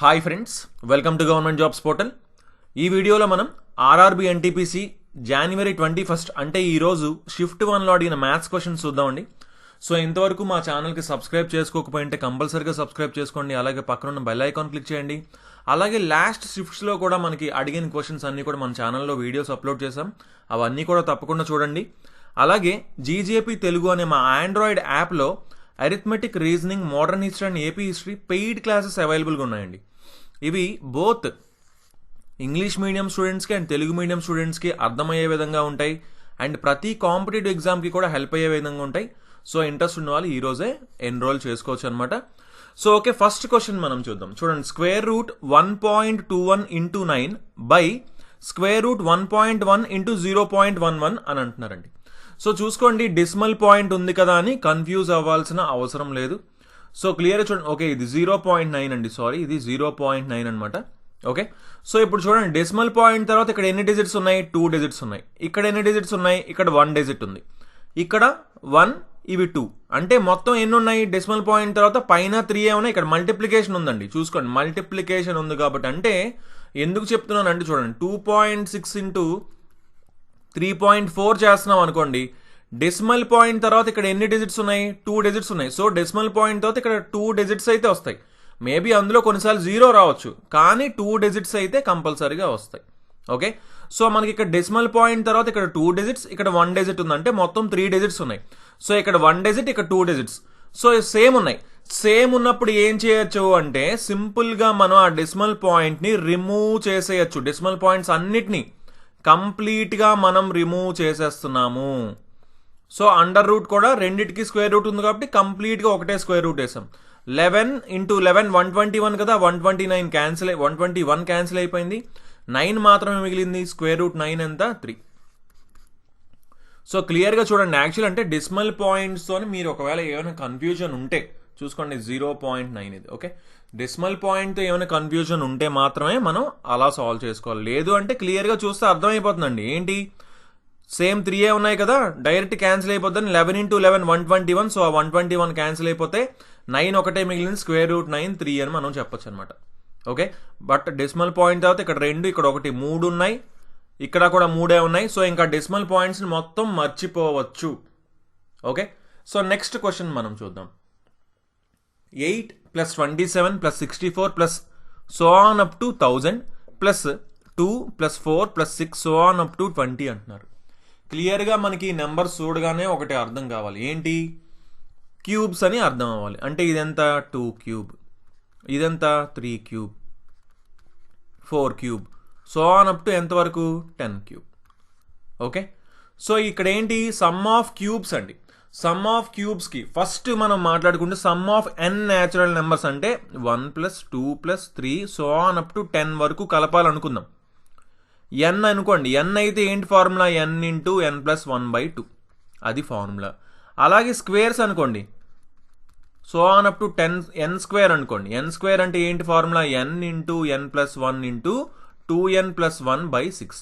Hi friends, welcome to government jobs portal. ఈ వీడియోలో మనం ఆర్ఆర్బి ఎన్టీపీసీ జనవరి 21 అంటే ఈరోజు షిఫ్ట్ 1లో అడిగిన మ్యాథ్స్ క్వశ్చన్స్ చూద్దామండి. సో ఇంతవరకు మా ఛానల్కి సబ్స్క్రైబ్ చేసుకోకపోయింటే కంపల్సరీగా సబ్స్క్రైబ్ చేసుకోండి. అలాగే పక్కన ఉన్న బెల్ ఐకాన్ క్లిక్ చేయండి. అలాగే లాస్ట్ షిఫ్ట్స్లో కూడా మనకి అడిగిన క్వశ్చన్స్ అన్నీ కూడా మన ఛానల్లో వీడియోస్ అప్లోడ్ చేసాం, అవన్నీ కూడా తప్పకుండా చూడండి. అలాగే జీజేపీ తెలుగు అనే మా ఆండ్రాయిడ్ యాప్లో arithmetic, reasoning, modern history and AP history paid classes అవైలబుల్గా ఉన్నాయండి. ఇవి బోత్ ఇంగ్లీష్ మీడియం స్టూడెంట్స్కి అండ్ తెలుగు మీడియం స్టూడెంట్స్కి అర్థమయ్యే విధంగా ఉంటాయి అండ్ ప్రతి కాంపిటేటివ్ ఎగ్జామ్కి కూడా హెల్ప్ అయ్యే విధంగా ఉంటాయి. సో ఇంట్రెస్ట్ ఉన్న వాళ్ళు ఈరోజే ఎన్రోల్ చేసుకోవచ్చు అనమాట. సో ఓకే, ఫస్ట్ క్వశ్చన్ మనం చూద్దాం. చూడండి, square root 1.21 into 9 by square root 1.1 into 0.11 అని అంటున్నారండి. సో చూసుకోండి, డెసిమల్ పాయింట్ ఉంది కదా అని కన్ఫ్యూజ్ అవ్వాల్సిన అవసరం లేదు. సో క్లియర్గా చూడండి. ఓకే, ఇది 0.9 అండి, సారీ ఇది 0.9 అనమాట. ఓకే, సో ఇప్పుడు చూడండి, డెసిమల్ పాయింట్ తర్వాత ఇక్కడ ఎన్ని డిజిట్స్ ఉన్నాయి? 2 డిజిట్స్ ఉన్నాయి. ఇక్కడ ఎన్ని డిజిట్స్ ఉన్నాయి? ఇక్కడ 1 డిజిట్ ఉంది. ఇక్కడ 1, ఇవి 2, అంటే మొత్తం ఎన్ని ఉన్నాయి? డెసిమల్ పాయింట్ తర్వాత పైన 3 ఉన్నాయి. ఇక్కడ మల్టిప్లికేషన్ ఉందండి, చూసుకోండి మల్టిప్లికేషన్ ఉంది కాబట్టి. అంటే ఎందుకు చెప్తున్నాను అంటే చూడండి, 2.6 ఇంటూ 3.4 చేస్తున్నాం అనుకోండి. డెసిమల్ పాయింట్ తర్వాత ఇక్కడ ఎన్ని డిజిట్స్ ఉన్నాయి? 2 డిజిట్స్ ఉన్నాయి. సో డెసిమల్ పాయింట్ తర్వాత ఇక్కడ 2 డిజిట్స్ అయితే వస్తాయి. మేబీ అందులో కొన్నిసార్లు 0 రావచ్చు, కానీ 2 డిజిట్స్ అయితే కంపల్సరీగా వస్తాయి. ఓకే, సో మనకి ఇక్కడ డెసిమల్ పాయింట్ తర్వాత ఇక్కడ 2 డిజిట్స్, ఇక్కడ 1 డిజిట్ ఉంది, అంటే మొత్తం 3 డిజిట్స్ ఉన్నాయి. సో ఇక్కడ 1 డిజిట్, ఇక్కడ 2 డిజిట్స్, సో సేమ్ ఉన్నాయి. సేమ్ ఉన్నప్పుడు ఏం చేయొచ్చు అంటే సింపుల్గా మనం ఆ డెసిమల్ పాయింట్ని రిమూవ్ చేసేయచ్చు. డెసిమల్ పాయింట్స్ అన్నిటినీ కంప్లీట్గా మనం రిమూవ్ చేసేస్తున్నాము. సో అండర్ రూట్ కూడా రెండింటికి స్క్వేర్ రూట్ ఉంది కాబట్టి కంప్లీట్గా ఒకటే స్క్వేర్ రూట్ వేసాం. 11 ఇంటూ 11 121 కదా, 129 క్యాన్సిల్, 121 క్యాన్సిల్ అయిపోయింది. 9 మాత్రమే మిగిలింది. స్క్వేర్ రూట్ 9 ఎంత? 3. సో క్లియర్గా చూడండి, యాక్చువల్ అంటే డెసిమల్ పాయింట్స్తో మీరు ఒకవేళ ఏమైనా కన్ఫ్యూజన్ ఉంటే చూసుకోండి, 0.9 ఇది. ఓకే, డెసిమల్ పాయింట్తో ఏమైనా కన్ఫ్యూజన్ ఉంటే మాత్రమే మనం అలా సాల్వ్ చేసుకోవాలి. లేదు అంటే క్లియర్గా చూస్తే అర్థమైపోతుందండి. ఏంటి, సేమ్ 3 ఉన్నాయి కదా, డైరెక్ట్ క్యాన్సిల్ అయిపోతుంది. 11 ఇంటూ 11 121, సో ఆ 121 క్యాన్సిల్ అయిపోతే 9 ఒకటే మిగిలింది. స్క్వేర్ రూట్ 9 3 అని మనం చెప్పొచ్చు అనమాట. ఓకే, బట్ డెసిమల్ పాయింట్ తర్వాత ఇక్కడ 2, ఇక్కడ 1, 3 ఉన్నాయి. ఇక్కడ కూడా 3 ఉన్నాయి. సో ఇంకా డెసిమల్ పాయింట్స్ని మొత్తం మర్చిపోవచ్చు. ఓకే, సో నెక్స్ట్ క్వశ్చన్ మనం చూద్దాం. 8 + 27 + 64 plus so on up to 1000 plus 2 + 4 + 6 so on up to 20 అంటున్నారు. క్లియర్గా మనకి నెంబర్స్ చూడగానే ఒకటి అర్థం కావాలి, ఏంటి, క్యూబ్స్ అని అర్థం అవ్వాలి. అంటే ఇదెంత? 2 క్యూబ్, ఇదెంత? 3 cube, 4 cube, so on up to ఎంతవరకు? 10 క్యూబ్. ఓకే, సో ఇక్కడ ఏంటి, సమ్ ఆఫ్ క్యూబ్స్ అండి. సమ్ ఆఫ్ క్యూబ్స్కి ఫస్ట్ మనం మాట్లాడుకుంటే some of n natural numbers అంటే 1 + 2 + 3 సో ఆన్ అప్ టు 10 వరకు కలపాలనుకుందాం. n అనుకోండి, n అయితే ఏంటి ఫార్ములా? n ఇంటూ n + 1/2, అది ఫార్ములా. అలాగే స్క్వేర్స్ అనుకోండి, so on up to 10 n square అనుకోండి. n స్క్వేర్ అంటే ఏంటి formula? n into n + 1 into 2n + 1/6.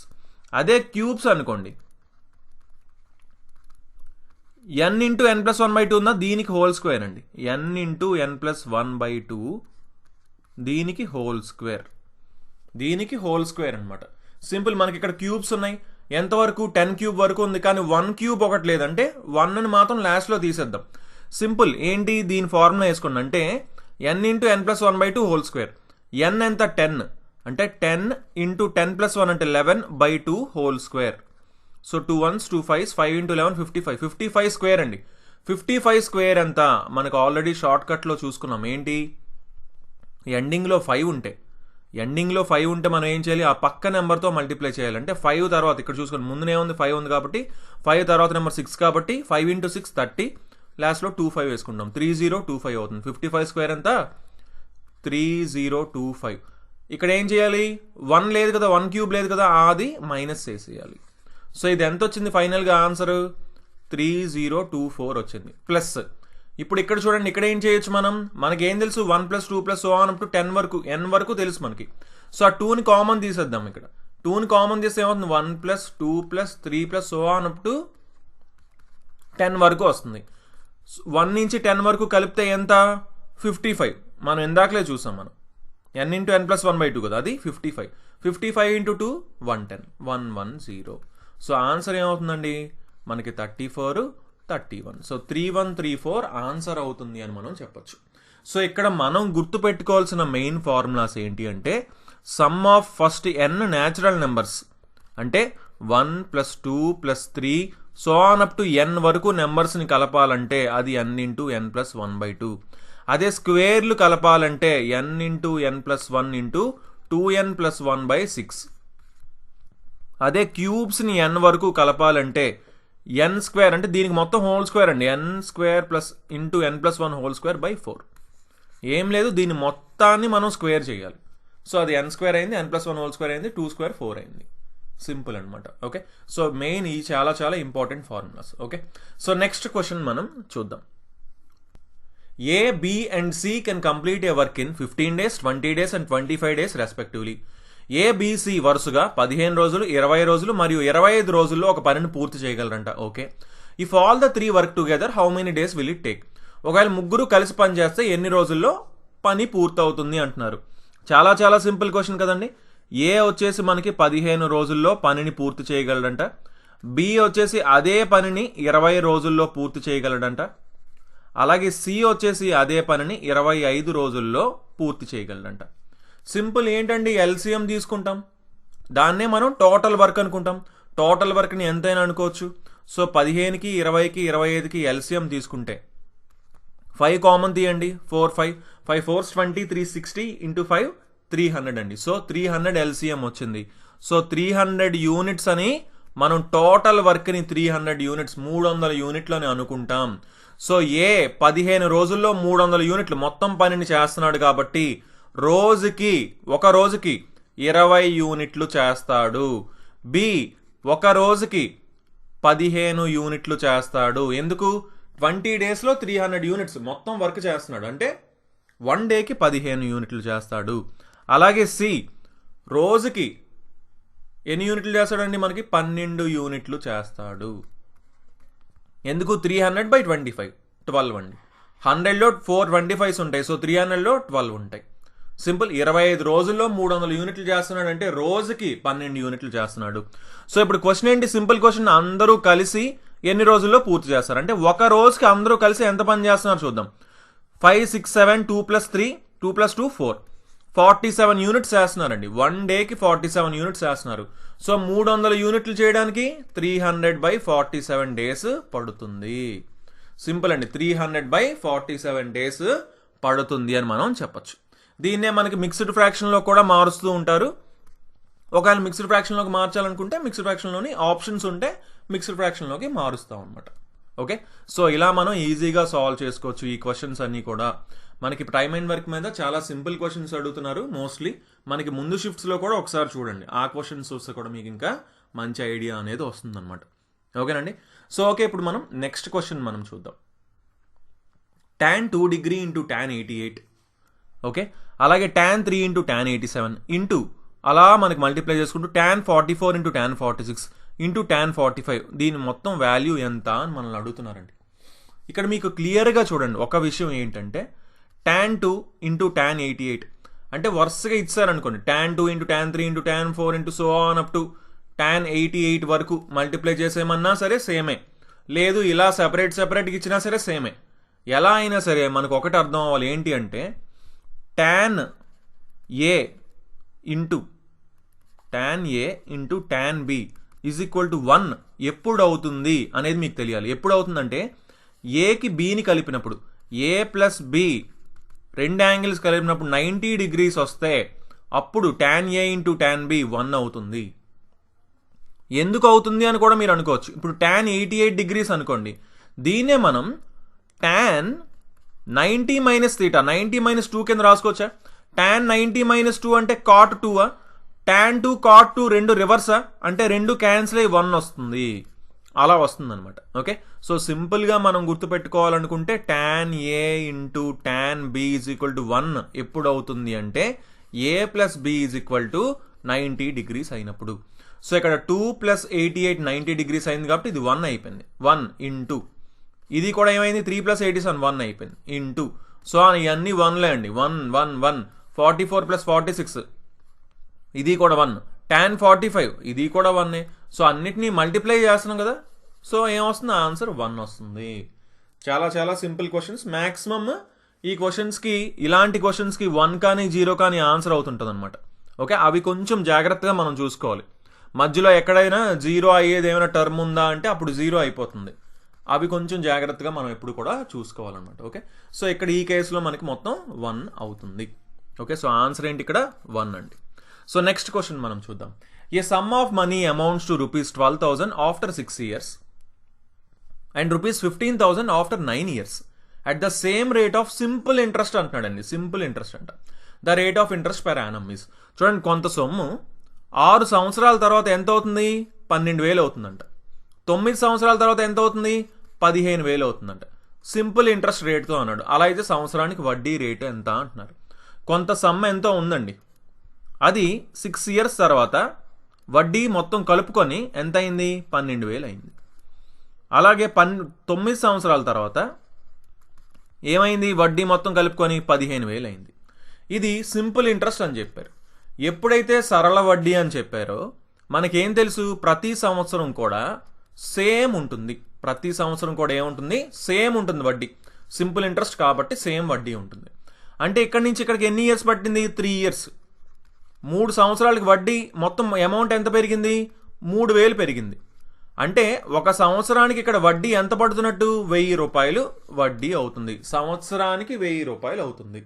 అదే క్యూబ్స్ అనుకోండి, n ఇంటూ n + 1/2 ఉందా, దీనికి హోల్ స్క్వేర్ అండి. n ఇంటూ n + 1/2, దీనికి హోల్ స్క్వేర్, దీనికి హోల్ స్క్వేర్ అనమాట. సింపుల్. మనకి ఇక్కడ క్యూబ్స్ ఉన్నాయి, ఎంతవరకు? 10 క్యూబ్ వరకు ఉంది, కానీ 1 క్యూబ్ ఒకటి లేదంటే 1ని మాత్రం లాస్ట్లో తీసేద్దాం. సింపుల్. ఏంటి, దీని ఫార్ములా వేసుకోండి. అంటే n into n + 1/2 whole square. n ఎంత? 10, అంటే 10 ఇంటూ 10 + 1 అంటే 11/2 whole square. So 2 1s 2 5s 5 into 11 55. 55 square అండి. 55 స్క్వేర్ ఎంత? మనకు ఆల్రెడీ షార్ట్ కట్లో చూసుకున్నాం. ఏంటి, ఎండింగ్లో 5 ఉంటే, ఎండింగ్లో 5 ఉంటే మనం ఏం చేయాలి? ఆ పక్క నెంబర్తో మల్టిప్లై చేయాలి. అంటే 5 తర్వాత ఇక్కడ చూసుకొని ముందునే ఉంది 5 ఉంది కాబట్టి 5 తర్వాత నెంబర్ 6 కాబట్టి 5 ఇంటూ 6 30, లాస్ట్లో 25 వేసుకుంటాం. 3025 అవుతుంది. 55 స్క్వేర్ ఎంత? 3025. ఇక్కడ ఏం చేయాలి? 1 లేదు కదా, 1 క్యూబ్ లేదు కదా, అది మైనస్ చేసేయాలి. సో ఇది ఎంత వచ్చింది ఫైనల్గా ఆన్సర్? 3024 వచ్చింది. ప్లస్ ఇప్పుడు ఇక్కడ చూడండి, ఇక్కడ ఏం చేయొచ్చు మనం? మనకేం తెలుసు? 1 + 2 + సో ఆన్ అప్ టు 10 వరకు, n వరకు తెలుసు మనకి. సో ఆ 2ని కామన్ తీసేద్దాం. ఇక్కడ 2ని కామన్ తీస్తే ఏమవుతుంది? 1 + 2 + 3 + సో ఆన్ అప్ టు 10 వరకు వస్తుంది. 1 నుంచి 10 వరకు కలిపితే ఎంత? 55. మనం ఇందాకలే చూసాం మనం. n ఇంటూ n ప్లస్ 1/2 కదా, అది 55. 55 ఇంటూ 2 110, 110. సో ఆన్సర్ ఏమవుతుందండి మనకి 34, 31. సో 3134 ఆన్సర్ అవుతుంది అని మనం చెప్పొచ్చు. సో ఇక్కడ మనం గుర్తుపెట్టుకోవాల్సిన మెయిన్ ఫార్ములాస్ ఏంటి అంటే some of first n natural numbers అంటే 1 + 2 + 3 so on up to n వరకు నెంబర్స్ని కలపాలంటే అది n ఇంటూ n ప్లస్ 1/2. అదే స్క్వేర్లు కలపాలంటే n into n plus 1 into 2n plus 1/6. అదే క్యూబ్స్ని n వరకు కలపాలంటే n స్క్వేర్ అంటే దీనికి మొత్తం హోల్ స్క్వేర్ అండి, n square plus into n plus 1 whole square by 4. ఏం లేదు, దీని మొత్తాన్ని మనం స్క్వేర్ చేయాలి. సో అది n స్క్వేర్ అయింది, n ప్లస్ 1 హోల్ స్క్వేర్ అయింది, 2 స్క్వేర్ 4 అయింది. సింపుల్ అనమాట. ఓకే, సో మెయిన్ ఈ చాలా చాలా important formulas. Okay, so next question మనం చూద్దాం. A, B and C can complete a work in 15 days, 20 days and 25 days respectively. A, B, C వరుసగా 15 రోజులు, 20 రోజులు మరియు 25 రోజుల్లో ఒక పనిని పూర్తి చేయగలరంట. Okay, if all the 3 work together how many days will it take? ఒకవేళ ముగ్గురు కలిసి పని చేస్తే ఎన్ని రోజుల్లో పని పూర్తవుతుంది అంటున్నారు. చాలా చాలా సింపుల్ క్వశ్చన్ కదండి. ఏ వచ్చేసి మనకి 15 రోజుల్లో పనిని పూర్తి చేయగలడంట. బి వచ్చేసి అదే పనిని 20 రోజుల్లో పూర్తి చేయగలడంట. అలాగే సి వచ్చేసి అదే పనిని 25 రోజుల్లో పూర్తి చేయగలడంట. సింపుల్ ఏంటండి, ఎల్సిఎం తీసుకుంటాం, దాన్నే మనం టోటల్ వర్క్ అనుకుంటాం. టోటల్ వర్క్ని ఎంతైనా అనుకోవచ్చు. సో 15కి 20కి 25కి ఎల్సిఎం తీసుకుంటే 5 కామన్ తీయండి, 4 5 5 4 20 360 ఇంటూ 5 300 అండి. సో 300 ఎల్సిఎం వచ్చింది. సో 300 యూనిట్స్ అని మనం టోటల్ వర్క్ని 300 యూనిట్స్ 300 యూనిట్లు అని అనుకుంటాం. సో ఏ 15 రోజుల్లో 300 యూనిట్లు మొత్తం పనిని చేస్తున్నాడు కాబట్టి ఒక రోజుకి 20 యూనిట్లు చేస్తాడు. బి ఒక రోజుకి 15 యూనిట్లు చేస్తాడు. ఎందుకు? 20 డేస్లో 300 యూనిట్స్ మొత్తం వర్క్ చేస్తున్నాడు అంటే 1 డేకి 15 యూనిట్లు చేస్తాడు. అలాగే సి రోజుకి ఎన్ని యూనిట్లు చేస్తాడండి? మనకి 12 యూనిట్లు చేస్తాడు. ఎందుకు? 300/25 12 అండి. 100లో 4 25s ఉంటాయి. సో 300లో 12 ఉంటాయి. సింపుల్. 25 రోజుల్లో 300 యూనిట్లు చేస్తున్నాడు అంటే రోజుకి 12 యూనిట్లు చేస్తున్నాడు. సో ఇప్పుడు క్వశ్చన్ ఏంటి? Simple question. అందరూ కలిసి ఎన్ని రోజుల్లో పూర్తి చేస్తారు అంటే ఒక రోజుకి అందరూ కలిసి ఎంత పని చేస్తున్నారు చూద్దాం. 5 6 7 2 + 3 2 + 2 4 47 యూనిట్స్ చేస్తున్నారండి. 1 డేకి 47 యూనిట్స్ చేస్తున్నారు. సో 300 యూనిట్లు చేయడానికి 300/47 డేస్ పడుతుంది. సింపుల్ అండి. 300/47 డేస్ పడుతుంది అని మనం చెప్పచ్చు. దీన్నే మనకి మిక్స్డ్ ఫ్రాక్షన్లో కూడా మారుస్తూ ఉంటారు. ఒకవేళ మిక్స్డ్ ఫ్రాక్షన్లోకి మార్చాలనుకుంటే మిక్స్డ్ ఫ్రాక్షన్లోని ఆప్షన్స్ ఉంటే మిక్స్డ్ ఫ్రాక్షన్లోకి మారుస్తాం అనమాట. ఓకే, సో ఇలా మనం ఈజీగా సాల్వ్ చేసుకోవచ్చు ఈ క్వశ్చన్స్ అన్నీ కూడా. మనకి టైమ్ అండ్ వర్క్ మీద చాలా సింపుల్ క్వశ్చన్స్ అడుగుతున్నారు మోస్ట్లీ. మనకి ముందు షిఫ్ట్స్లో కూడా ఒకసారి చూడండి, ఆ క్వశ్చన్స్ వస్తే కూడా మీకు ఇంకా మంచి ఐడియా అనేది వస్తుంది అనమాట. ఓకేనండి. సో ఓకే, ఇప్పుడు మనం నెక్స్ట్ క్వశ్చన్ మనం చూద్దాం. tan 2 degree into tan 88. Okay, అలాగే tan 3 into tan 87 ఇంటూ అలా మనకి మల్టిప్లై చేసుకుంటూ tan 44 into tan 46 into tan 45 దీని మొత్తం వాల్యూ ఎంత అని మనల్ని అడుగుతున్నారండి. ఇక్కడ మీకు క్లియర్గా చూడండి ఒక విషయం ఏంటంటే tan 2 into tan 88 అంటే వరుసగా ఇచ్చారనుకోండి. tan 2 into tan 3 into tan 4 into so on up to tan 88 వరకు మల్టిప్లై చేసేమన్నా సరే సేమే, లేదు ఇలా సెపరేట్గా ఇచ్చినా సరే సేమే. ఎలా అయినా సరే మనకు ఒకటి అర్థం అవ్వాలి, ఏంటి అంటే tan A into tan B is equal to 1 ఎప్పుడు అవుతుంది అనేది మీకు తెలియాలి. ఎప్పుడు అవుతుందంటే ఏకి బీని కలిపినప్పుడు, ఏ ప్లస్ బి రెండు యాంగిల్స్ కలిపినప్పుడు 90 degrees వస్తే అప్పుడు tan A into tan B 1 అవుతుంది. ఎందుకు అవుతుంది అని కూడా మీరు అనుకోవచ్చు. ఇప్పుడు tan 88 degrees అనుకోండి, దీన్నే మనం tan 90 - θ 90 - 2 కింద రాసుకోవచ్చా? tan 90 - 2 అంటే cot 2, tan 2 cot 2 రెండు రివర్సా అంటే రెండు క్యాన్సిల్ అయ్యి 1 వస్తుంది. అలా వస్తుంది అనమాట. ఓకే, సో సింపుల్గా మనం గుర్తుపెట్టుకోవాలనుకుంటే tan A into tan B is equal to 1 ఎప్పుడు అవుతుంది అంటే A plus B is equal to 90 degrees అయినప్పుడు. సో ఇక్కడ 2 + 88 90 degrees అయింది కాబట్టి ఇది 1 అయిపోయింది. 1 ఇంటూ ఇది కూడా ఏమైంది 3 + 87 1 అయిపోయింది ఇంటూ సో ఇవన్నీ 1లే అండి. 1 1 1 44 ప్లస్ 46 ఇది కూడా 1, tan 45 ఇది కూడా 1. సో అన్నిటినీ మల్టిప్లై చేస్తున్నాం కదా, సో ఏమొస్తుంది, ఆన్సర్ 1 వస్తుంది. చాలా చాలా సింపుల్ క్వశ్చన్స్. మ్యాక్సిమమ్ ఈ క్వశ్చన్స్కి, ఇలాంటి క్వశ్చన్స్కి 1 కానీ 0 కానీ ఆన్సర్ అవుతుంటుంది అనమాట. ఓకే, అవి కొంచెం జాగ్రత్తగా మనం చూసుకోవాలి. మధ్యలో ఎక్కడైనా 0 అయ్యేది ఏమైనా టర్మ్ ఉందా అంటే అప్పుడు 0 అయిపోతుంది. అవి కొంచెం జాగ్రత్తగా మనం ఎప్పుడు కూడా చూసుకోవాలన్నమాట. ఓకే, సో ఇక్కడ ఈ కేసులో మనకి మొత్తం 1 అవుతుంది. ఓకే, సో ఆన్సర్ ఏంటి ఇక్కడ 1 అండి. సో నెక్స్ట్ క్వశ్చన్ మనం చూద్దాం. A sum of money amounts to ₹12,000 after 6 years and ₹15,000 after 9 years at the same rate of simple interest అంటున్నాడండి. సింపుల్ ఇంట్రెస్ట్ అంట. The rate of interest per annum is, చూడండి కొంత సొమ్ము 6 సంవత్సరాల తర్వాత ఎంత అవుతుంది, 12,000 అవుతుందంట. 9 సంవత్సరాల తర్వాత ఎంత అవుతుంది, 15,000 అవుతుందంట. సింపుల్ ఇంట్రెస్ట్ రేట్తో అన్నాడు. అలా అయితే సంవత్సరానికి వడ్డీ రేటు ఎంత అంటున్నారు. కొంత సమ్మ ఎంతో ఉందండి, అది 6 years తర్వాత వడ్డీ మొత్తం కలుపుకొని ఎంత అయింది, 12,000 అయింది. అలాగే 9 సంవత్సరాల తర్వాత ఏమైంది, వడ్డీ మొత్తం కలుపుకొని 15,000 అయింది. ఇది సింపుల్ ఇంట్రెస్ట్ అని చెప్పారు. ఎప్పుడైతే సరళ వడ్డీ అని చెప్పారో మనకేం తెలుసు, ప్రతి సంవత్సరం కూడా సేమ్ ఉంటుంది. ప్రతి సంవత్సరం కూడా ఏముంటుంది, సేమ్ ఉంటుంది వడ్డీ. సింపుల్ ఇంట్రెస్ట్ కాబట్టి సేమ్ వడ్డీ ఉంటుంది. అంటే ఇక్కడి నుంచి ఇక్కడికి ఎన్ని ఇయర్స్ పట్టింది, 3 years. 3 సంవత్సరాలకి వడ్డీ మొత్తం అమౌంట్ ఎంత పెరిగింది, 3,000 పెరిగింది. అంటే ఒక సంవత్సరానికి ఇక్కడ వడ్డీ ఎంత పడుతున్నట్టు, ₹1,000 వడ్డీ అవుతుంది. సంవత్సరానికి ₹1,000 అవుతుంది.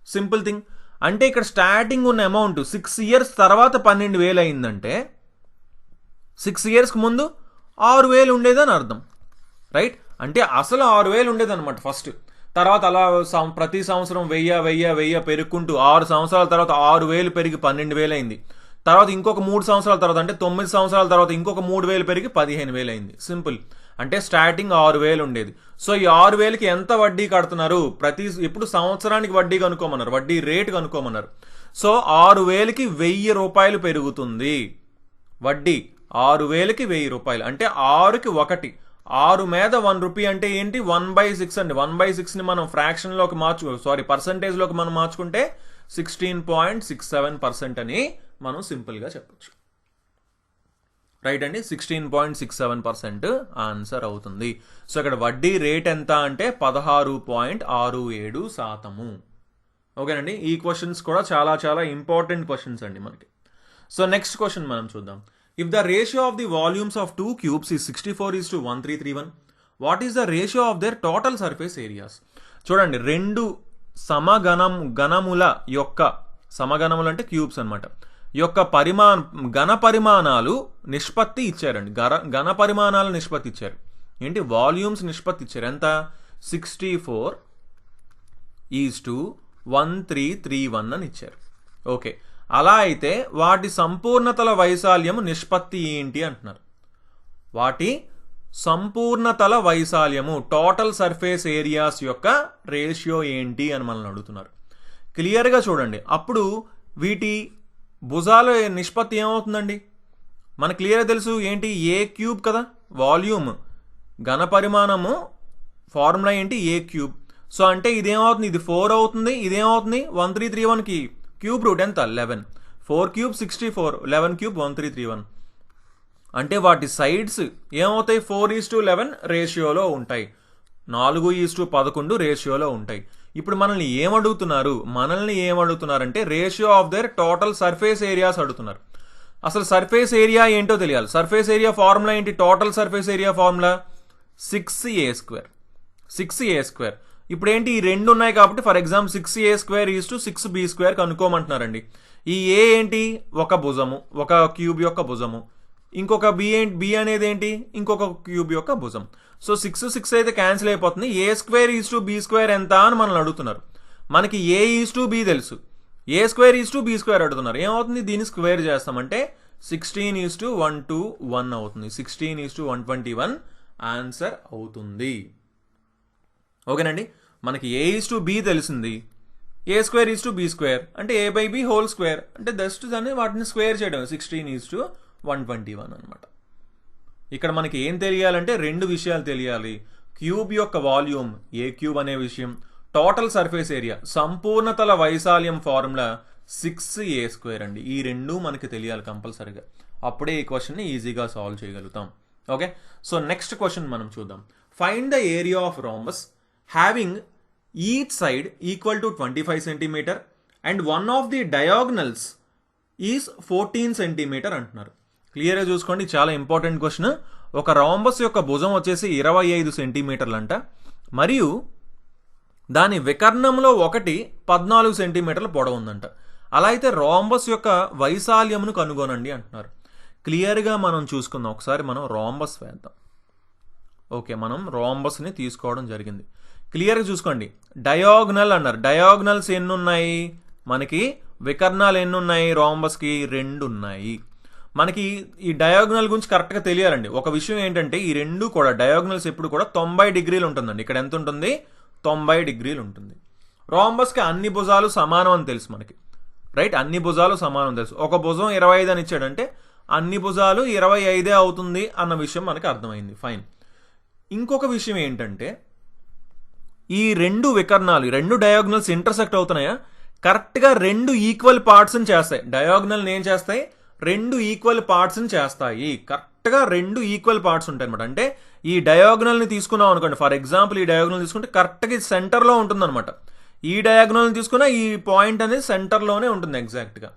Simple thing. అంటే ఇక్కడ స్టార్టింగ్ ఉన్న అమౌంట్ 6 years తర్వాత 12,000 అయిందంటే 6 yearsకి ముందు 6,000 ఉండేదని అర్థం, రైట్? అంటే అసలు 6,000 ఉండేదన్నమాట ఫస్ట్. తర్వాత అలా ప్రతి సంవత్సరం 1,000 పెరుగుకుంటూ 6 సంవత్సరాల తర్వాత 6,000 పెరిగి 12,000 అయింది. తర్వాత ఇంకొక 3 సంవత్సరాల తర్వాత అంటే 9 సంవత్సరాల తర్వాత ఇంకొక 3,000 పెరిగి 15,000 అయింది. సింపుల్. అంటే స్టార్టింగ్ 6,000 ఉండేది. సో ఈ 6,000కి ఎంత వడ్డీ కడుతున్నారు, ఇప్పుడు సంవత్సరానికి వడ్డీ కనుక్కోమన్నారు, వడ్డీ రేటు కనుక్కోమన్నారు. సో 6,000కి ₹1,000 పెరుగుతుంది వడ్డీ. 6,000కి ₹1,000 అంటే 6కి 1. 6 మీద 1 రూపీ అంటే ఏంటి, 1/6 అండి. 1/6ని మనం ఫ్రాక్షన్లోకి పర్సంటేజ్లోకి మనం మార్చుకుంటే 16.67% అని మనం సింపుల్గా చెప్పచ్చు, రైట్ అండి. 16.67% ఆన్సర్ అవుతుంది. సో ఇక్కడ వడ్డీ రేట్ ఎంత అంటే 16.67%. ఓకేనండి. ఈ క్వశ్చన్స్ కూడా చాలా చాలా ఇంపార్టెంట్ క్వశ్చన్స్ అండి మనకి. సో నెక్స్ట్ క్వశ్చన్ మనం చూద్దాం. If the ratio of the volumes of 2 cubes is 64:1331, what is the ratio of their total surface areas? చూడండి, 2 గణముల యొక్క, సమగణములు అంటే క్యూబ్స్ అనమాట, యొక్క ఘన పరిమాణాలు నిష్పత్తి ఇచ్చారండి. ఘన పరిమాణాల నిష్పత్తి ఇచ్చారు. ఏంటి, వాల్యూమ్స్ నిష్పత్తి ఇచ్చారు. ఎంత, 64:1331 అని ఇచ్చారు. ఓకే, అలా అయితే వాటి సంపూర్ణతల వైశాల్యము నిష్పత్తి ఏంటి అంటున్నారు. వాటి సంపూర్ణతల వైశాల్యము, టోటల్ సర్ఫేస్ ఏరియాస్ యొక్క రేషియో ఏంటి అని మనల్ని అడుగుతున్నారు. క్లియర్గా చూడండి. అప్పుడు వీటి భుజాల నిష్పత్తి ఏమవుతుందండి, మనకు క్లియర్గా తెలుసు. ఏంటి, ఏ క్యూబ్ కదా, వాల్యూమ్ ఘన పరిమాణము ఫార్ములా ఏంటి, ఏ క్యూబ్. సో అంటే ఇదేమవుతుంది, ఇది 4 అవుతుంది, ఇదేమవుతుంది 1331కి క్యూబ్ రూట్ ఎంత, 11. 4 cube 64, 11 cube 1331. అంటే వాటి సైడ్స్ ఏమవుతాయి, 4:11 రేషియోలో ఉంటాయి, 4:11 రేషియోలో ఉంటాయి. ఇప్పుడు మనల్ని ఏమడుగుతున్నారంటే ratio of their total surface areas అడుగుతున్నారు. అసలు సర్ఫేస్ ఏరియా ఏంటో తెలియాలి. సర్ఫేస్ ఏరియా ఫార్ములా ఏంటి, total surface area formula 6a². 6a². ఇప్పుడు ఏంటి, ఈ 2 ఉన్నాయి కాబట్టి ఫర్ ఎగ్జాంపుల్ 6a² 6b² కనుక్కోమంటున్నారండి. ఈ ఏ ఏంటి, ఒక భుజము, ఒక క్యూబ్ యొక్క భుజము. ఇంకొక బి అనేది ఏంటి, ఇంకొక క్యూబ్ యొక్క భుజం. సో 6 అయితే క్యాన్సిల్ అయిపోతుంది. a² b² ఎంత అని మనల్ని అడుగుతున్నారు. మనకి a:b తెలుసు, a² అడుగుతున్నారు. ఏమవుతుంది, దీన్ని స్క్వేర్ చేస్తామంటే 16:121 అవుతుంది. 16:121 ఆన్సర్ అవుతుంది. ఓకేనండి. మనకి a:b తెలిసింది, a² అంటే a/b² అంటే జస్ట్ అని వాటిని స్క్వేర్ చేయడం 16:121 అనమాట. ఇక్కడ మనకి ఏం తెలియాలంటే 2 విషయాలు తెలియాలి. క్యూబ్ యొక్క వాల్యూమ్ ఏ క్యూబ్ అనే విషయం, టోటల్ సర్ఫేస్ ఏరియా, సంపూర్ణతల వైశాల్యం ఫార్ములా 6a² అండి. ఈ రెండు మనకి తెలియాలి కంపల్సరీగా, అప్పుడే ఈ క్వశ్చన్ని ఈజీగా సాల్వ్ చేయగలుగుతాం. ఓకే, సో నెక్స్ట్ క్వశ్చన్ మనం చూద్దాం. Find the area of rhombus having each side equal to 25 centimetre and one of the diagonals is 14 centimetre అంటున్నారు. క్లియర్గా చూసుకోండి, చాలా ఇంపార్టెంట్ క్వశ్చన్. ఒక రాంబస్ యొక్క భుజం వచ్చేసి 25 సెంటీమీటర్లు అంట, మరియు దాని వికర్ణంలో ఒకటి 14 సెంటీమీటర్ల పొడవు ఉందంట. అలా అయితే రాంబస్ యొక్క వైశాల్యమును కనుగొనండి అంటున్నారు. క్లియర్గా మనం చూసుకుందాం. ఒకసారి మనం రాంబస్ వేద్దాం. ఓకే, మనం రాంబస్ని తీసుకోవడం జరిగింది. క్లియర్గా చూసుకోండి, డయాగ్నల్ అన్నారు. డయాగ్నల్స్ ఎన్ని ఉన్నాయి మనకి? వికర్ణాలు ఎన్ని ఉన్నాయి రాంబస్కి? 2 ఉన్నాయి. మనకి ఈ డయాగ్నల్ గురించి కరెక్ట్గా తెలియాలండి. ఒక విషయం ఏంటంటే, ఈ రెండు కూడా డయాగ్నల్స్ ఎప్పుడు కూడా 90 డిగ్రీలు ఉంటుందండి. ఇక్కడ ఎంత ఉంటుంది? 90 డిగ్రీలు ఉంటుంది. రాంబస్కి అన్ని భుజాలు సమానం అని తెలుసు మనకి, రైట్? అన్ని భుజాలు సమానం తెలుసు. ఒక భుజం 25 అని ఇచ్చాడంటే అన్ని భుజాలు 25 అవుతుంది అన్న విషయం మనకి అర్థమైంది. ఫైన్. ఇంకొక విషయం ఏంటంటే, ఈ రెండు వికర్ణాలు, రెండు డయాగ్నల్స్ ఇంటర్సెక్ట్ అవుతున్నాయా? కరెక్ట్గా 2 ఈక్వల్ పార్ట్స్ని చేస్తాయి. డయాగ్నల్ని ఏం చేస్తాయి? 2 ఈక్వల్ పార్ట్స్ని చేస్తాయి. కరెక్ట్గా 2 ఈక్వల్ పార్ట్స్ ఉంటాయి అనమాట. అంటే ఈ డయాగ్నల్ని తీసుకున్నాం అనుకోండి, ఫర్ ఎగ్జాంపుల్ ఈ డయాగ్నల్ తీసుకుంటే కరెక్ట్గా సెంటర్లో ఉంటుంది అనమాట. ఈ డయాగ్నల్ని తీసుకున్న ఈ పాయింట్ అనేది సెంటర్లోనే ఉంటుంది ఎగ్జాక్ట్గా.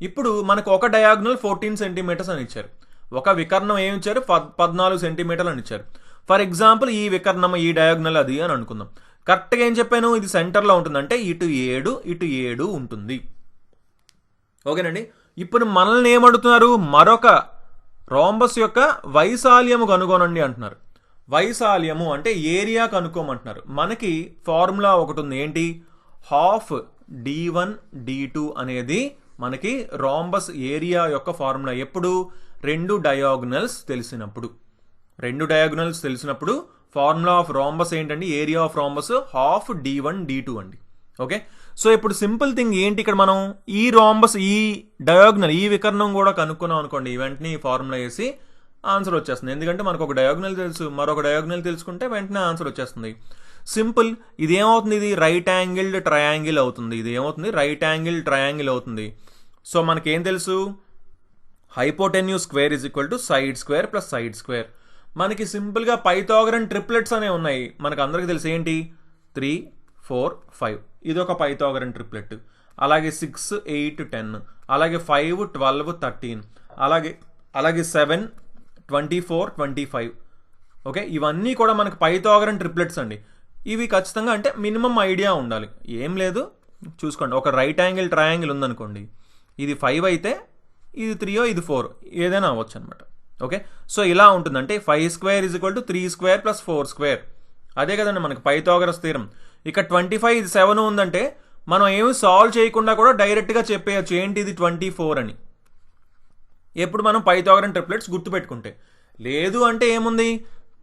ఇప్పుడు మనకు ఒక డయాగ్నల్ 14 సెంటీమీటర్స్ అని ఇచ్చారు, ఒక వికర్ణం ఏమి ఇచ్చారు? 14 సెంటీమీటర్లు అని ఇచ్చారు. ఫర్ ఎగ్జాంపుల్ ఈ వికర్ణం, ఈ డయాగ్నల్ అది అని అనుకుందాం. కరెక్ట్గా ఏం చెప్పాను? ఇది సెంటర్లో ఉంటుంది, అంటే ఇటు 7 ఉంటుంది. ఓకేనండి. ఇప్పుడు మనల్ని ఏమడుతున్నారు? మరొక రాంబస్ యొక్క వైశాల్యము కనుగొనండి అంటున్నారు. వైశాల్యము అంటే ఏరియా కనుక్కోమంటున్నారు. మనకి ఫార్ములా ఒకటి ఉంది, ఏంటి? హాఫ్ d1 d2 అనేది మనకి రాంబస్ ఏరియా యొక్క ఫార్ములా. ఎప్పుడు? 2 డయాగ్నల్స్ తెలిసినప్పుడు. 2 డయాగ్నల్స్ తెలిసినప్పుడు ఫార్ములా ఆఫ్ రాంబస్ ఏంటండి? Area of rhombus half d1 d2 అండి. ఓకే, సో ఇప్పుడు సింపుల్ థింగ్ ఏంటి, ఇక్కడ మనం ఈ రాంబస్, ఈ డయాగ్నల్, ఈ వికర్ణం కూడా కనుక్కున్నాం అనుకోండి, వెంటనే ఈ ఫార్ములా వేసి ఆన్సర్ వచ్చేస్తుంది. ఎందుకంటే మనకు ఒక డయాగ్నల్ తెలుసు, మరొక డయాగ్నల్ తెలుసుకుంటే వెంటనే ఆన్సర్ వచ్చేస్తుంది. సింపుల్. ఇది ఏమవుతుంది? ఇది రైట్ యాంగిల్డ్ ట్రయాంగిల్ అవుతుంది. ఇది ఏమవుతుంది? రైట్ యాంగిల్ ట్రయాంగిల్ అవుతుంది. సో మనకేం తెలుసు? Hypotenuse square is equal to side square plus side square. మనకి సింపుల్గా పైథాగరన్ ట్రిప్లెట్స్ అనేవి ఉన్నాయి, మనకు అందరికీ తెలుసు. ఏంటి? 3, 4, 5. ఇది ఒక పైథాగరన్ ట్రిప్లెట్. అలాగే 6, 8, 10, అలాగే 5, 12, 13, అలాగే 7, 24, 25. ఓకే, ఇవన్నీ కూడా మనకు పైథాగరన్ ట్రిప్లెట్స్ అండి. ఇవి ఖచ్చితంగా అంటే మినిమం ఐడియా ఉండాలి. ఏం లేదు, చూసుకోండి. ఒక రైట్ యాంగిల్ ట్రయాంగిల్ ఉందనుకోండి, ఇది 5 అయితే ఇది 3, ఇది 4, ఏదైనా అవ్వచ్చు అనమాట. ఓకే, సో ఇలా ఉంటుంది. అంటే 5 square is equal to 3 square plus 4 square. అదే కదండి మనకి పైథాగరస్ థీరం. ఇక్కడ 25, ఇది 7 ఉందంటే మనం ఏమి సాల్వ్ చేయకుండా కూడా డైరెక్ట్గా చెప్పేయచ్చు, ఏంటి ఇది 24 అని. ఎప్పుడు మనం పైథాగరన్ ట్రిప్లెట్స్ గుర్తుపెట్టుకుంటే. లేదు అంటే ఏముంది?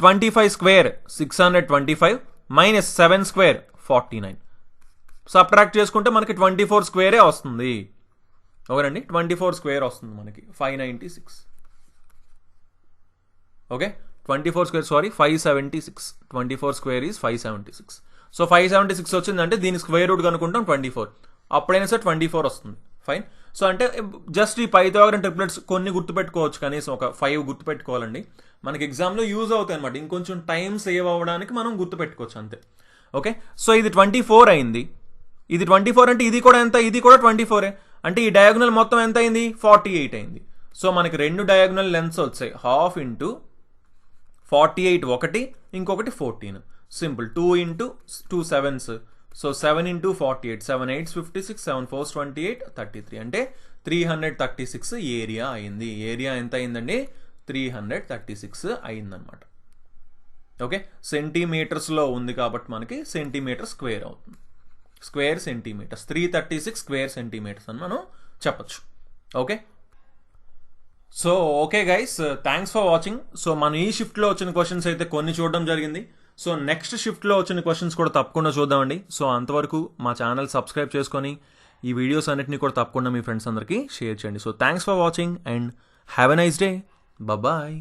25 స్క్వేర్ 625 మైనస్ 7 స్క్వేర్ 49. సబ్ట్రాక్ట్ చేసుకుంటే మనకి 24 స్క్వేరే వస్తుంది. ఓకేనండి, 24 స్క్వేర్ వస్తుంది మనకి 596. Okay, 24 square, sorry 576. 24 square is 576. So 576 వచ్చిందంటే దీని స్క్వేర్ రూట్ కనుక్కుంటాం 24. అప్పుడైనా సరే 24 వస్తుంది. ఫైన్. సో అంటే జస్ట్ ఈ పైథాగరన్ ట్రిప్లెట్స్ కొన్ని గుర్తుపెట్టుకోవచ్చు, కనీసం ఒక 5 గుర్తుపెట్టుకోవాలండి. మనకి ఎగ్జామ్లో యూజ్ అవుతాయి అనమాట. ఇంకొంచెం టైం సేవ్ అవ్వడానికి మనం గుర్తుపెట్టుకోవచ్చు అంతే. ఓకే, సో ఇది 24 అయింది. ఇది 24 అంటే ఇది కూడా ఎంత? ఇది కూడా 24. అంటే ఈ డయాగ్నల్ మొత్తం ఎంత అయింది? 48 అయింది. సో మనకి 2 డయాగ్నల్ లెంత్స్ వచ్చాయి. హాఫ్ ఇంటూ 48 ఒకటి, ఇంకొకటి 14. Simple. 2 into 2 7s. So 7 into 48, 7 8s 56, 7 4s 28, 33. అంటే 336 ఏరియా అయింది. ఏరియా ఎంత అయిందండి? 336 అయిందనమాట. ఓకే, సెంటీమీటర్స్లో ఉంది కాబట్టి మనకి సెంటీమీటర్ స్క్వేర్ అవుతుంది. స్క్వేర్ సెంటీమీటర్స్ 336 స్క్వేర్ సెంటీమీటర్స్ అని మనం చెప్పచ్చు. Okay, so okay guys, thanks for watching. So మనం ఈ షిఫ్ట్లో వచ్చిన క్వశ్చన్స్ అయితే కొన్ని చూడడం జరిగింది. సో నెక్స్ట్ షిఫ్ట్లో వచ్చిన క్వశ్చన్స్ కూడా తప్పకుండా చూద్దామండి. సో అంతవరకు మా ఛానల్ సబ్స్క్రైబ్ చేసుకొని ఈ వీడియోస్ అన్నిటిని కూడా తప్పకుండా మీ ఫ్రెండ్స్ అందరికీ షేర్ చేయండి. So thanks for watching and have a nice day. Bye.